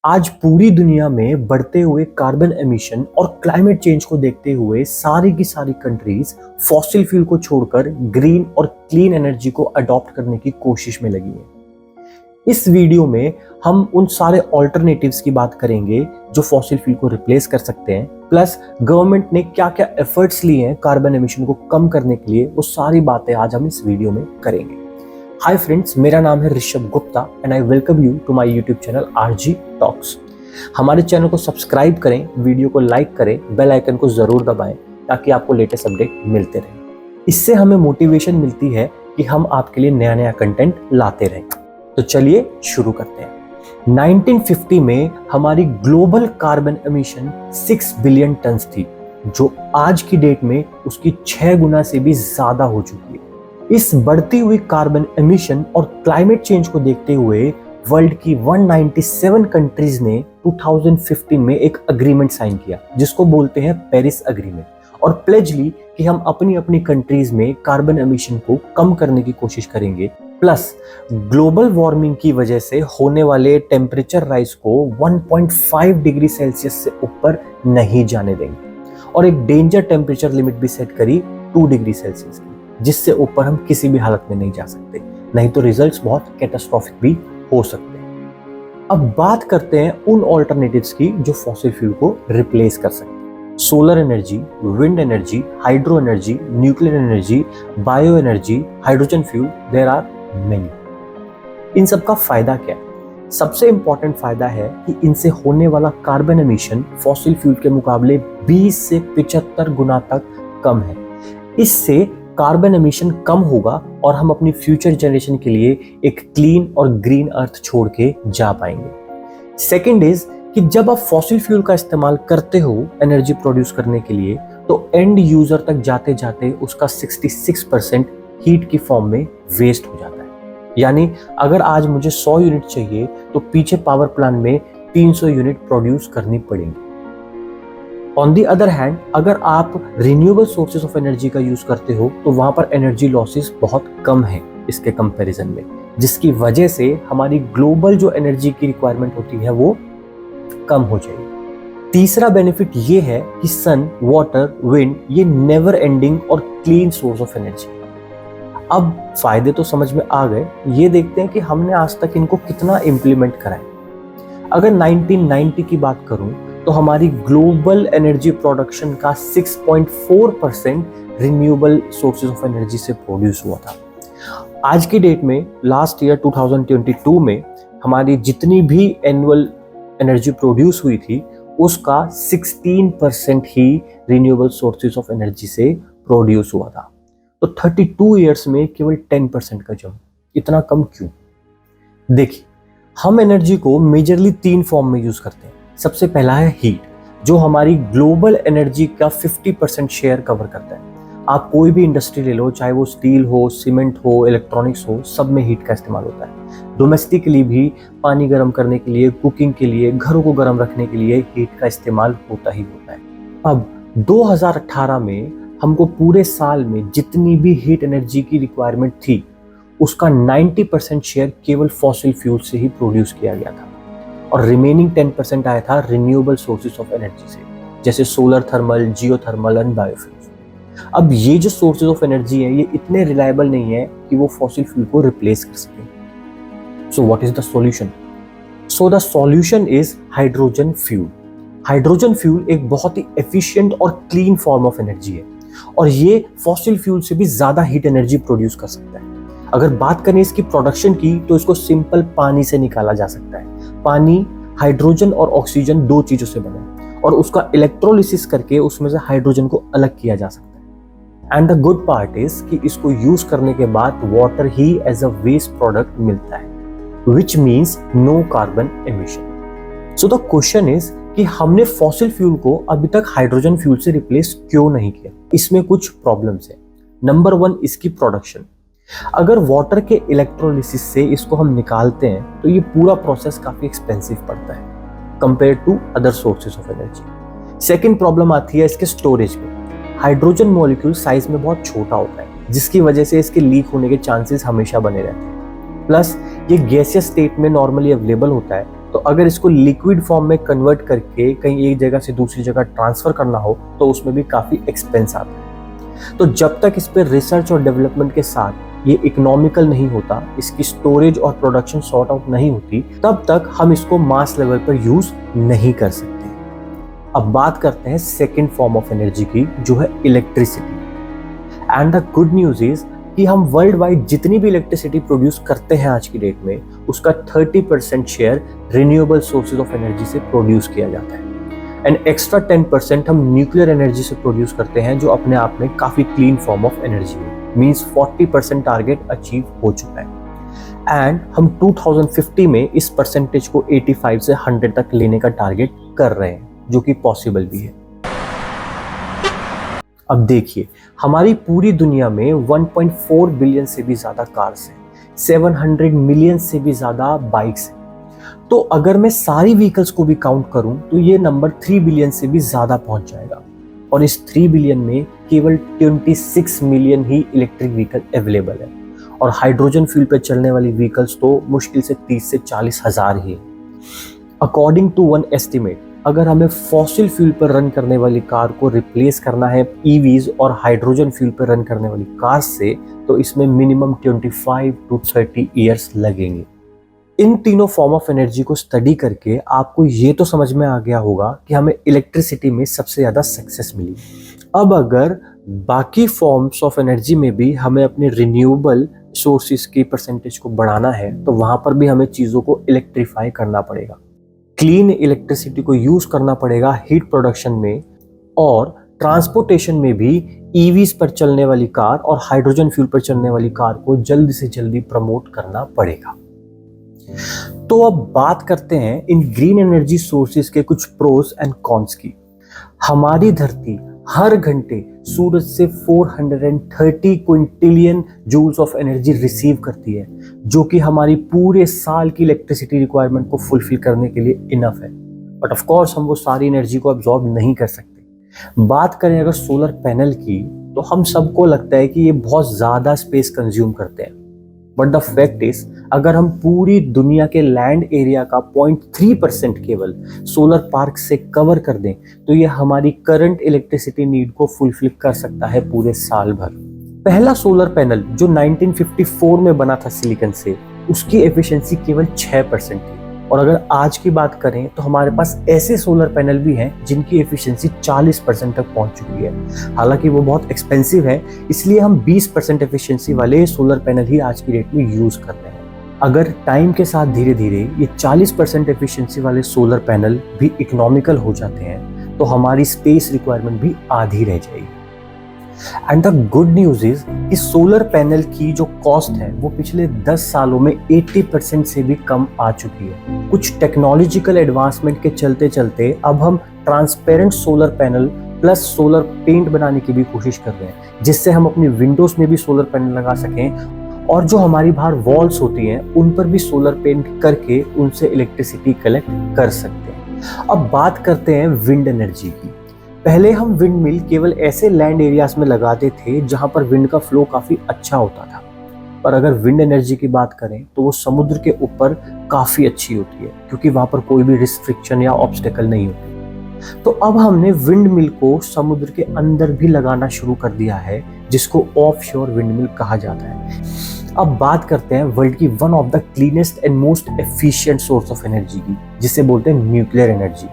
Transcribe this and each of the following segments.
आज पूरी दुनिया में बढ़ते हुए कार्बन एमिशन और क्लाइमेट चेंज को देखते हुए सारी की सारी कंट्रीज फॉसिल फ्यूल को छोड़कर ग्रीन और क्लीन एनर्जी को अडॉप्ट करने की कोशिश में लगी हैं। इस वीडियो में हम उन सारे ऑल्टरनेटिव्स की बात करेंगे जो फॉसिल फ्यूल को रिप्लेस कर सकते हैं, प्लस गवर्नमेंट ने क्या क्या एफर्ट्स लिए हैं कार्बन एमिशन को कम करने के लिए, वो सारी बातें आज हम इस वीडियो में करेंगे। हाय फ्रेंड्स, मेरा नाम है Rishabh Gupta and I welcome you to my YouTube channel RG talks. हमारे चैनल को सब्सक्राइब करें, वीडियो को लाइक करें, बेल आइकन को जरूर दबाएं ताकि आपको लेटेस्ट अपडेट मिलते रहें। इससे हमें मोटिवेशन मिलती है कि हम आपके लिए नया नया कंटेंट लाते रहें। तो चलिए शुरू करते हैं। 1950 में हमारी global carbon emission 6 billion turns थी, जो आज की डेट में उसकी 6 गुना से भी ज्यादा हो चुकी है। इस बढ़ती हुई कार्बन एमिशन और क्लाइमेट चेंज को देखते हुए वर्ल्ड की 197 कंट्रीज ने 2015 में एक एग्रीमेंट साइन किया, जिसको बोलते हैं पेरिस एग्रीमेंट, और प्लेज ली कि हम अपनी अपनी कंट्रीज में कार्बन एमिशन को कम करने की कोशिश करेंगे, प्लस ग्लोबल वार्मिंग की वजह से होने वाले टेम्परेचर राइज को 1.5 डिग्री सेल्सियस से ऊपर नहीं जाने देंगे, और एक डेंजर टेम्परेचर लिमिट भी सेट करी 2 डिग्री सेल्सियस की, जिससे ऊपर हम किसी भी हालत में नहीं जा सकते, नहीं तो रिजल्ट्स बहुत कैटास्ट्रोफिक भी हो सकते हैं। अब बात करते हैं उन ऑल्टरनेटिव्स की जो फॉसिल फ्यूल को रिप्लेस कर सकते हैं। Solar energy, wind energy, hydro energy, nuclear energy, bio energy, hydrogen fuel, there are many. इन सब का फायदा क्या है? सबसे इंपॉर्टेंट फायदा है कि इनसे होने वाला कार्बन एमिशन फॉसिल फ्यूल के मुकाबले 20 से 75 गुना तक कम है। इससे कार्बन एमिशन कम होगा और हम अपनी फ्यूचर जनरेशन के लिए एक क्लीन और ग्रीन अर्थ छोड़ के जा पाएंगे। सेकेंड इज कि जब आप फॉसिल फ्यूल का इस्तेमाल करते हो एनर्जी प्रोड्यूस करने के लिए, तो एंड यूजर तक जाते जाते उसका 66% हीट की फॉर्म में वेस्ट हो जाता है। यानी अगर आज मुझे 100 यूनिट चाहिए तो पीछे पावर प्लांट में 300 यूनिट प्रोड्यूस करनी पड़ेगी। ऑन दी अदर हैंड, अगर आप रिन्यूएबल सोर्सेज ऑफ एनर्जी का यूज करते हो तो वहां पर एनर्जी लॉसेस बहुत कम है इसके कंपैरिजन में, जिसकी वजह से हमारी ग्लोबल जो एनर्जी की रिक्वायरमेंट होती है वो कम हो जाएगी। तीसरा बेनिफिट ये है कि सन, वाटर, विंड ये नेवर एंडिंग और क्लीन सोर्स ऑफ एनर्जी। अब फायदे तो समझ में आ गए, ये देखते हैं कि हमने आज तक इनको कितना इंप्लीमेंट करा है। अगर 1990 की बात करूं तो हमारी ग्लोबल एनर्जी प्रोडक्शन का 6.4% रिन्यूएबल सोर्सेज ऑफ एनर्जी से प्रोड्यूस हुआ था। आज की डेट में लास्ट ईयर 2022 में हमारी जितनी भी एनुअल एनर्जी प्रोड्यूस हुई थी उसका 16% ही रिन्यूएबल सोर्सेज ऑफ एनर्जी से प्रोड्यूस हुआ था। तो 32 ईयर्स में केवल 10% का जंप। इतना कम क्यों? देखिए, हम एनर्जी को मेजरली 3 फॉर्म में यूज करते हैं। सबसे पहला है हीट, जो हमारी ग्लोबल एनर्जी का 50% शेयर कवर करता है। आप कोई भी इंडस्ट्री ले लो, चाहे वो स्टील हो, सीमेंट हो, इलेक्ट्रॉनिक्स हो, सब में हीट का इस्तेमाल होता है। डोमेस्टिकली भी पानी गर्म करने के लिए, कुकिंग के लिए, घरों को गर्म रखने के लिए हीट का इस्तेमाल होता ही होता है। अब 2018 में हमको पूरे साल में जितनी भी हीट एनर्जी की रिक्वायरमेंट थी उसका 90% शेयर केवल फॉसिल फ्यूल से ही प्रोड्यूस किया गया था, और रिमेनिंग 10% आया था रिन्यूएबल सोर्सेज ऑफ एनर्जी से, जैसे solar thermal, geothermal and biofuels. अब ये जो सोर्सेज ऑफ एनर्जी है ये इतने रिलायबल नहीं है कि वो फॉसिल फ्यूल को रिप्लेस कर सके। So what is the solution? So the solution is hydrogen fuel. Hydrogen fuel एक बहुत ही एफिशिएंट और क्लीन फॉर्म ऑफ एनर्जी है, और ये फॉसिल फ्यूल से भी ज्यादा हीट एनर्जी प्रोड्यूस कर सकता है। अगर बात करें इसकी प्रोडक्शन की तो इसको सिंपल पानी से निकाला जा सकता है। पानी हाइड्रोजन और ऑक्सीजन 2 चीजों से बना है, और उसका इलेक्ट्रोलिसिस करके उसमें से हाइड्रोजन को अलग किया जा सकता है। And the good part is कि इसको यूज करने के बाद वाटर ही एज अ वेस्ट प्रोडक्ट मिलता है, which means no carbon emission. So the question is कि हमने फॉसिल फ्यूल को अभी तक हाइड्रोजन फ्यूल से रिप्लेस क्यों नहीं किया? इसमें कुछ प्रॉब्लम्स है। नंबर 1, इसकी प्रोडक्शन। अगर वाटर के इलेक्ट्रोलिसिस से इसको हम निकालते हैं तो ये पूरा प्रोसेस काफी एक्सपेंसिव पड़ता है compare to other sources of energy. Second problem आती है इसके स्टोरेज में। हाइड्रोजन मॉलिक्यूल साइज में बहुत छोटा होता है, जिसकी वजह से इसके लीक होने के चांसेस हमेशा बने रहते हैं। प्लस ये गैसियस स्टेट में नॉर्मली अवेलेबल होता है, तो तो अगर इसको लिक्विड फॉर्म में कन्वर्ट करके कहीं एक जगह से दूसरी जगह ट्रांसफर करना हो तो उसमें भी काफी एक्सपेंस आता है। तो जब तक इस पे रिसर्च और डेवलपमेंट के साथ ये इकोनॉमिकल नहीं होता, इसकी स्टोरेज और प्रोडक्शन सॉर्ट आउट नहीं होती, तब तक हम इसको मास लेवल पर यूज नहीं कर सकते। अब बात करते हैं सेकेंड फॉर्म ऑफ एनर्जी की, जो है electricity. And the good news is कि हम वर्ल्ड वाइड जितनी भी इलेक्ट्रिसिटी प्रोड्यूस करते हैं आज की डेट में, उसका 30% share renewable sources of energy से प्रोड्यूस किया जाता है। एंड एक्स्ट्रा 10% हम न्यूक्लियर एनर्जी से प्रोड्यूस करते हैं, जो अपने आप में काफी क्लीन फॉर्म ऑफ एनर्जी है। मींस 40% टारगेट अचीव हो चुका है। एंड हम 2050 में इस परसेंटेज को 85 से 100 तक लेने का टारगेट कर रहे हैं, जो कि पॉसिबल भी है। अब देखिए, हमारी पूरी दुनिया में 1.4 बिलियन से भी ज्यादा कार्स हैं, 700 मिलियन से भी ज्यादा बाइक्स हैं। तो अगर मैं सारी व्हीकल्स को भी काउंट करूं तो ये नंबर 3 बिलियन से भी ज्यादा पहुंच जाएगा। और इस 3 बिलियन में केवल 26 मिलियन ही इलेक्ट्रिक व्हीकल अवेलेबल है, और हाइड्रोजन फ्यूल पर चलने वाली व्हीकल्स तो मुश्किल से 30 से 40 हजार ही है। अकॉर्डिंग टू वन एस्टिमेट, अगर हमें फॉसिल फ्यूल पर रन करने वाली कार को रिप्लेस करना है ईवीज और हाइड्रोजन फ्यूल पर रन करने वाली कार से, तो इसमें मिनिमम 25 to 30 ईयर्स लगेंगे। इन तीनों फॉर्म ऑफ एनर्जी को स्टडी करके आपको ये तो समझ में आ गया होगा कि हमें इलेक्ट्रिसिटी में सबसे ज्यादा सक्सेस मिली। अब अगर बाकी फॉर्म्स ऑफ एनर्जी में भी हमें अपने रिन्यूएबल सोर्सेज की परसेंटेज को बढ़ाना है, तो वहां पर भी हमें चीजों को इलेक्ट्रीफाई करना पड़ेगा। क्लीन इलेक्ट्रिसिटी को यूज करना पड़ेगा हीट प्रोडक्शन में, और ट्रांसपोर्टेशन में भी ईवीज पर चलने वाली कार और हाइड्रोजन फ्यूल पर चलने वाली कार को जल्दी से जल्दी प्रमोट करना पड़ेगा। तो अब बात करते हैं इन ग्रीन एनर्जी सोर्सेज के कुछ प्रोस एंड कॉन्स की। हमारी धरती हर घंटे सूरज से 430 quintillion joules of energy receive करती है, जो कि हमारी पूरे साल की इलेक्ट्रिसिटी रिक्वायरमेंट को फुलफिल करने के लिए इनफ है। बट ऑफ कोर्स हम वो सारी एनर्जी को अब्सॉर्ब नहीं कर सकते। बात करें अगर सोलर पैनल की, तो हम सबको लगता है कि ये बहुत ज्यादा स्पेस कंज्यूम करते हैं। बट द फैक्ट इज, अगर हम पूरी दुनिया के लैंड एरिया का 0.3% केवल सोलर पार्क से कवर कर दें, तो ये हमारी करंट इलेक्ट्रिसिटी नीड को फुलफिल कर सकता है पूरे साल भर। पहला सोलर पैनल जो 1954 में बना था सिलिकॉन से, उसकी एफिशिएंसी केवल 6% थी। और अगर आज की बात करें तो हमारे पास ऐसे सोलर पैनल भी हैं जिनकी एफिशिएंसी 40% तक पहुंच चुकी है। हालांकि वो बहुत एक्सपेंसिव है, इसलिए हम 20% एफिशिएंसी वाले सोलर पैनल ही आज की डेट में यूज कर रहे हैं। अगर टाइम के साथ धीरे धीरे ये 40% एफिशिएंसी वाले सोलर पैनल भी इकोनॉमिकल हो जाते हैं, तो हमारी स्पेस रिक्वायरमेंट भी आधी रह जाएगी। And the good news is कि सोलर पैनल की जो कॉस्ट है वो पिछले 10 सालों में 80% से भी कम आ चुकी है। कुछ टेक्नोलॉजिकल एडवांसमेंट के चलते चलते अब हम transparent solar panel plus solar paint बनाने की भी कोशिश कर रहे हैं, जिससे हम अपनी विंडोज में भी सोलर पैनल लगा सकें, और जो हमारी बाहर वॉल्स होती हैं उन पर भी सोलर पेंट करके उनसे इलेक्ट्रिसिटी कलेक्ट कर सकते हैं। अब बात करते हैं विंड एनर्जी की। पहले हम विंड मिल केवल ऐसे लैंड एरियाज में लगाते थे जहां पर विंड का फ्लो काफी अच्छा होता था, पर अगर विंड एनर्जी की बात करें तो वो समुद्र के ऊपर काफी अच्छी होती है, क्योंकि वहां पर कोई भी रिस्ट्रिक्शन या ऑब्स्टेकल नहीं होती। तो अब हमने विंड मिल को समुद्र के अंदर भी लगाना शुरू कर दिया है, जिसको ऑफशोर विंड मिल कहा जाता है। अब बात करते हैं वर्ल्ड की one of the cleanest and most efficient source of energy की, जिसे बोलते हैं न्यूक्लियर एनर्जी।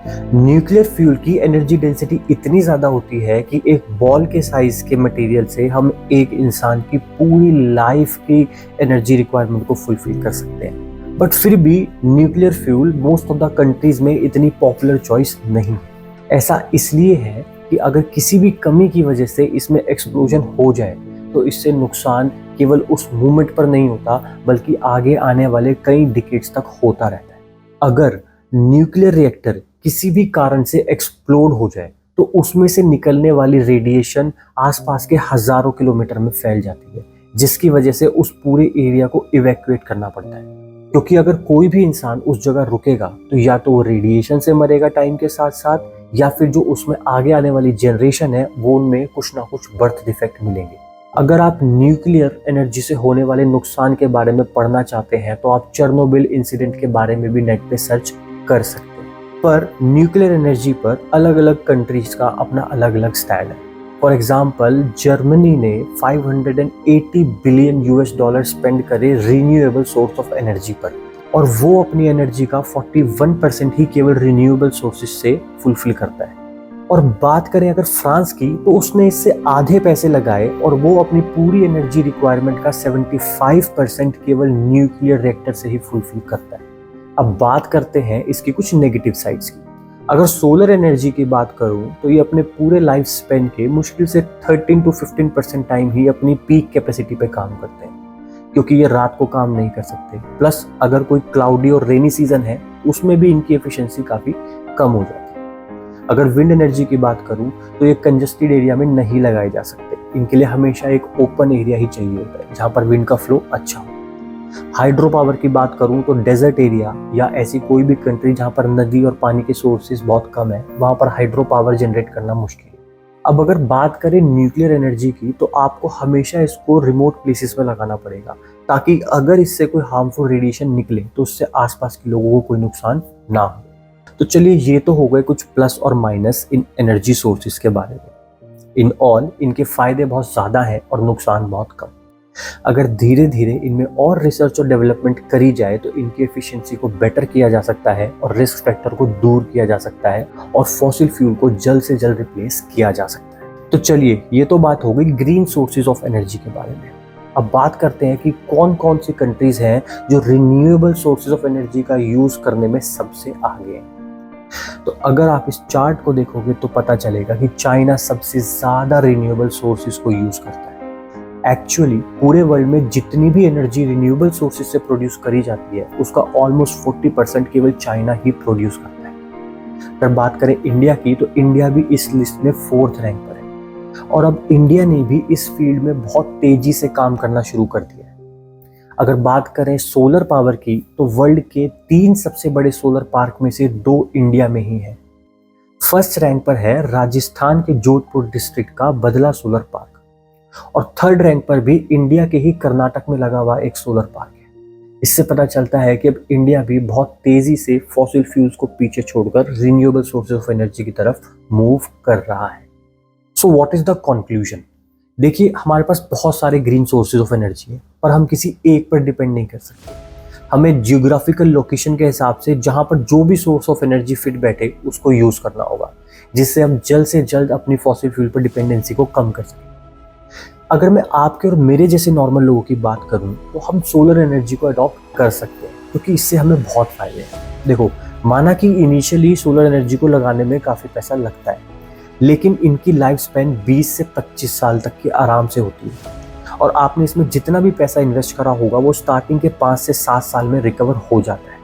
न्यूक्लियर फ्यूल की एनर्जी डेंसिटी इतनी ज्यादा होती है कि एक बॉल के साइज के मटेरियल से हम एक इंसान की पूरी लाइफ की एनर्जी रिक्वायरमेंट को फुलफिल कर सकते हैं। बट फिर भी nuclear fuel most of the countries में इतनी पॉपुलर चॉइस नहीं है। ऐसा इसलिए है कि अगर किसी भी कमी की वजह से इसमें एक्सप्लोजन हो जाए, तो इससे नुकसान केवल उस मोमेंट पर नहीं होता, बल्कि आगे आने वाले कई डिकेड्स तक होता रहता है। अगर न्यूक्लियर रिएक्टर किसी भी कारण से एक्सप्लोड हो जाए, तो उसमें से निकलने वाली रेडिएशन आसपास के हजारों किलोमीटर में फैल जाती है, जिसकी वजह से उस पूरे एरिया को इवैक्यूएट करना पड़ता है। क्योंकि अगर कोई भी इंसान उस जगह रुकेगा, तो या तो वो रेडिएशन से मरेगा टाइम के साथ साथ, या फिर जो उसमें आगे आने वाली जनरेशन है वो उनमें कुछ ना कुछ बर्थ डिफेक्ट मिलेंगे। अगर आप न्यूक्लियर एनर्जी से होने वाले नुकसान के बारे में पढ़ना चाहते हैं तो आप चेरनोबिल इंसिडेंट के बारे में भी नेट पे सर्च कर सकते हैं। पर न्यूक्लियर एनर्जी पर अलग अलग कंट्रीज का अपना अलग अलग स्टैंड है। फॉर एग्जाम्पल, जर्मनी ने 580 बिलियन US डॉलर स्पेंड करे रिन्यूएबल सोर्स ऑफ एनर्जी पर, और वो अपनी एनर्जी का 41% ही केवल रिन्यूएबल सोर्सेज से फुलफिल करता है। और बात करें अगर फ्रांस की, तो उसने इससे आधे पैसे लगाए और वो अपनी पूरी एनर्जी रिक्वायरमेंट का 75% केवल न्यूक्लियर रिएक्टर से ही फुलफिल करता है। अब बात करते हैं इसकी कुछ नेगेटिव साइड्स की। अगर सोलर एनर्जी की बात करूं तो ये अपने पूरे लाइफ स्पेन के मुश्किल से 13 to 15% टाइम ही अपनी पीक कैपेसिटी पे काम करते हैं, क्योंकि ये रात को काम नहीं कर सकते। प्लस अगर कोई क्लाउडी और रेनी सीजन है उसमें भी इनकी एफिशिएंसी काफ़ी कम हो जाती है। अगर विंड एनर्जी की बात करूं तो ये कंजस्टेड एरिया में नहीं लगाए जा सकते, इनके लिए हमेशा एक ओपन एरिया ही चाहिए होता है जहां पर विंड का फ्लो अच्छा हो। हाइड्रो पावर की बात करूं तो डेजर्ट एरिया या ऐसी कोई भी कंट्री जहां पर नदी और पानी के सोर्सेज बहुत कम है, वहां पर हाइड्रो पावर जनरेट करना मुश्किल है। अब अगर बात करें न्यूक्लियर एनर्जी की, तो आपको हमेशा इसको रिमोट प्लेसेस में लगाना पड़ेगा, ताकि अगर इससे कोई हार्मफुल रेडिएशन निकले तो उससे आसपास के लोगों को कोई नुकसान ना हो। तो चलिए, ये तो हो गए कुछ प्लस और माइनस इन एनर्जी सोर्सेज के बारे में। इन ऑल इनके फायदे बहुत ज़्यादा हैं और नुकसान बहुत कम। अगर धीरे धीरे इनमें और रिसर्च और डेवलपमेंट करी जाए तो इनकी एफिशिएंसी को बेटर किया जा सकता है और रिस्क फैक्टर को दूर किया जा सकता है और फॉसिल फ्यूल को जल्द से जल्द रिप्लेस किया जा सकता है। तो चलिए, ये तो बात हो गई ग्रीन सोर्सेज ऑफ एनर्जी के बारे में। अब बात करते हैं कि कौन कौन सी कंट्रीज हैं जो रिन्यूएबल सोर्सेज ऑफ एनर्जी का यूज करने में सबसे आगे हैं। तो अगर आप इस चार्ट को देखोगे तो पता चलेगा कि चाइना सबसे ज्यादा रिन्यूएबल सोर्सेज को यूज करता है। एक्चुअली पूरे वर्ल्ड में जितनी भी एनर्जी रिन्यूएबल सोर्सेज से प्रोड्यूस करी जाती है उसका ऑलमोस्ट 40% केवल चाइना ही प्रोड्यूस करता है। अगर बात करें इंडिया की, तो इंडिया भी इस लिस्ट में 4th रैंक पर है, और अब इंडिया ने भी इस फील्ड में बहुत तेजी से काम करना शुरू कर दिया है। अगर बात करें सोलर पावर की, तो वर्ल्ड के 3 सबसे बड़े सोलर पार्क में से 2 इंडिया में ही है। 1st रैंक पर है राजस्थान के जोधपुर डिस्ट्रिक्ट का बदला सोलर पार्क, और 3rd रैंक पर भी इंडिया के ही कर्नाटक में लगा हुआ एक सोलर पार्क है। इससे पता चलता है कि अब इंडिया भी बहुत तेजी से फॉसिल फ्यूल्स को पीछे छोड़कर रिन्यूएबल सोर्सेज ऑफ एनर्जी की तरफ मूव कर रहा है। So what is the conclusion? देखिए, हमारे पास बहुत सारे ग्रीन सोर्सेज ऑफ एनर्जी है, पर हम किसी एक पर डिपेंड नहीं कर सकते। हमें जियोग्राफिकल लोकेशन के हिसाब से जहां पर जो भी सोर्स ऑफ एनर्जी फिट बैठे उसको यूज करना होगा, जिससे हम जल्द से जल्द अपनी फॉसिल फ्यूल पर डिपेंडेंसी को कम कर सकें। अगर मैं आपके और मेरे जैसे नॉर्मल लोगों की बात करूं तो हम सोलर एनर्जी को अडॉप्ट कर सकते हैं, क्योंकि इससे हमें बहुत फायदे हैं। देखो, माना कि इनिशियली सोलर एनर्जी को लगाने में काफ़ी पैसा लगता है, लेकिन इनकी लाइफ स्पैन 20 से 25 साल तक की आराम से होती है, और आपने इसमें जितना भी पैसा इन्वेस्ट करा होगा वो स्टार्टिंग के 5 से 7 साल में रिकवर हो जाता है,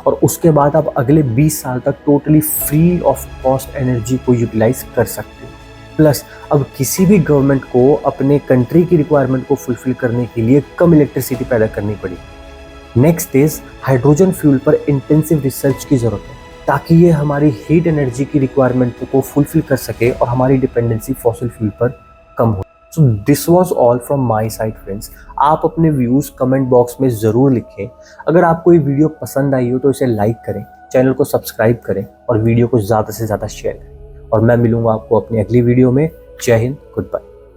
और उसके बाद आप अगले 20 साल तक totally free of cost energy को यूटिलाइज कर सकते हैं। प्लस अब किसी भी गवर्नमेंट को अपने कंट्री की रिक्वायरमेंट को फुलफिल करने के लिए कम इलेक्ट्रिसिटी पैदा करनी पड़ी। नेक्स्ट इज हाइड्रोजन फ्यूल पर इंटेंसिव रिसर्च की जरूरत है, ताकि ये हमारी हीट एनर्जी की रिक्वायरमेंट को फुलफिल कर सके और हमारी डिपेंडेंसी फॉसिल फ्यूल पर कम हो। So this was all from my side friends. आप अपने व्यूज़ कमेंट बॉक्स में ज़रूर लिखें। अगर आपको ये वीडियो पसंद आई हो तो इसे लाइक करें, चैनल को सब्सक्राइब करें और वीडियो को ज़्यादा से ज़्यादा शेयर करें। और मैं मिलूंगा आपको अपनी अगली वीडियो में। जय हिंद, गुड बाय।